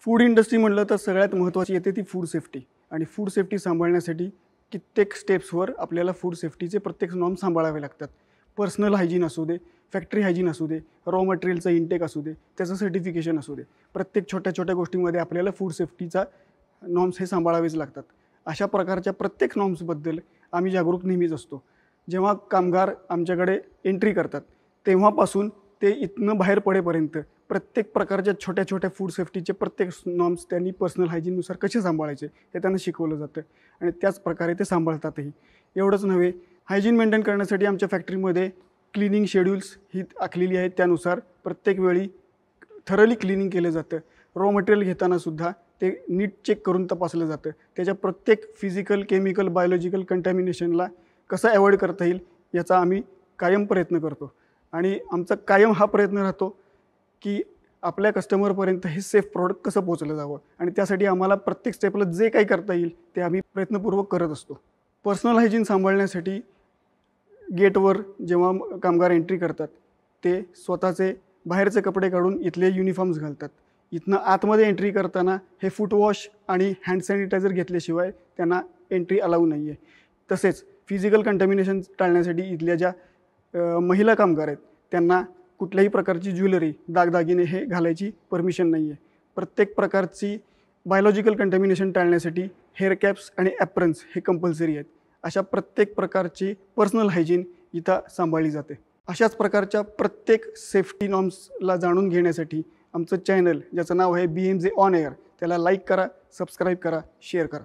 Food industry म्हटलं तर सगळ्यात महत्त्वाची येते ती फूड सेफ्टी आणि फूड सेफ्टी सांभाळण्यासाठी कित्येक स्टेप्सवर आपल्याला फूड सेफ्टीचे प्रत्येक नॉर्म सांभाळावे लागतात. पर्सनल हायजीन असू दे, फॅक्टरी हायजीन असू दे, रॉ मटेरियलचं इंटेक असू दे, त्याचं सर्टिफिकेशन असू दे, प्रत्येक छोट्या छोट्या गोष्टींमध्ये आपल्याला फूड सेफ्टीचा नॉर्म्स हे सांभाळावेच लागतात. अशा प्रकारच्या प्रत्येक नॉर्म्सबद्दल आम्ही जागरूक नेहमीच असतो. जेव्हा कामगार आमच्याकडे एंट्री करतात तेव्हापासून ते इथनं बाहेर पडेपर्यंत प्रत्येक प्रकारच्या छोट्या छोट्या फूड सेफ्टीचे प्रत्येक नॉर्म्स त्यांनी पर्सनल हायजीननुसार कसे सांभाळायचे हे त्यांना शिकवलं जातं आणि त्याच प्रकारे ते सांभाळतातही. एवढंच नव्हे, हायजीन मेंटेन करण्यासाठी आमच्या फॅक्टरीमध्ये क्लिनिंग शेड्यूल्स ही आखलेली आहेत. त्यानुसार प्रत्येक वेळी थरली क्लिनिंग केलं जातं. रॉ मटेरियल घेतानासुद्धा ते नीट चेक करून तपासलं जातं. त्याच्या प्रत्येक फिजिकल, केमिकल, बायोलॉजिकल कंटॅमिनेशनला कसं अवॉइड करता येईल याचा आम्ही कायम प्रयत्न करतो आणि आमचा कायम हा प्रयत्न राहतो की आपल्या कस्टमरपर्यंत हे सेफ प्रॉडक्ट कसं पोहोचलं जावं आणि त्यासाठी आम्हाला प्रत्येक स्टेपला जे काही करता येईल ते आम्ही प्रयत्नपूर्वक करत असतो. पर्सनल हायजीन सांभाळण्यासाठी गेटवर जेव्हा कामगार एंट्री करतात ते स्वतःचे बाहेरचे कपडे काढून इथले युनिफॉर्म्स घालतात. इथनं आतमध्ये एंट्री करताना हे फूट वॉश आणि हँड सॅनिटायझर घेतल्याशिवाय त्यांना एंट्री अलाऊ नाही आहे. तसेच फिजिकल कंटॅमिनेशन टाळण्यासाठी इथल्या ज्या महिला कामगार आहेत त्यांना कुठल्याही प्रकारची ज्वेलरी, दागदागिने हे घालायची परमिशन नाही आहे. प्रत्येक प्रकारची बायोलॉजिकल कंटॅमिनेशन टाळण्यासाठी हेअर कॅप्स आणि ॲप्रन्स हे कंपल्सरी आहेत. अशा प्रत्येक प्रकारची पर्सनल हायजीन इथं सांभाळली जाते. अशाच प्रकारच्या प्रत्येक सेफ्टी नॉर्म्सला जाणून घेण्यासाठी आमचं चॅनल ज्याचं नाव आहे BMJ ऑन एअर त्याला लाईक करा, सबस्क्राईब करा, शेअर करा.